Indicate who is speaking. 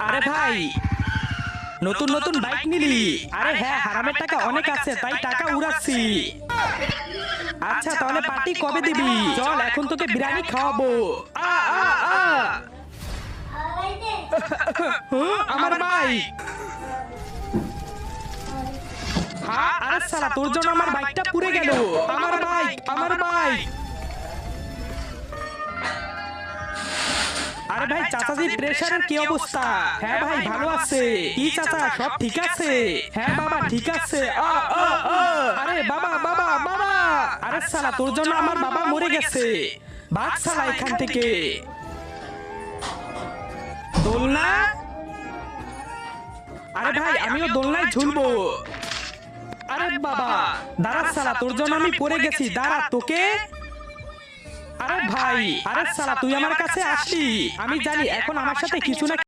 Speaker 1: আরে ভাই, নতুন নতুন বাইক নিলি? আরে হ্যাঁ, হারামের টাকা অনেক আছে তাই টাকা উড়াচ্ছি। আচ্ছা তাহলে পার্টি কবে দিবি? চল এখন তোকে বিরিয়ানি খাওয়াবো। আ আ আ আমার বাইক। হ্যাঁ, আরে শালা তোর জন্য আমার বাইকটা পুড়ে গেল। আমার বাইক, আমার বাইক। আরে ভাই চাচাজির প্রেসারের কি অবস্থা? হ্যাঁ ভাই ভালো আছে। কি চাচা সব ঠিক আছে? হ্যাঁ বাবা ঠিক আছে। আরে বাবা বাবা বাবা, আরে শালা তোর জন্য আমার বাবা মরে গেছে। ভাগ শালা এখান থেকে। দোলনা? আরে ভাই আমিও দোলনায় ঝুলবো। আরে বাবা দাঁড়া শালা, তোর জন্য আমি পড়ে গেছি, দাঁড়া তোকে। আরে ভাই, আরে শালা তুই আমার কাছে আসলি, আমি জানি এখন আমার সাথে কিছু না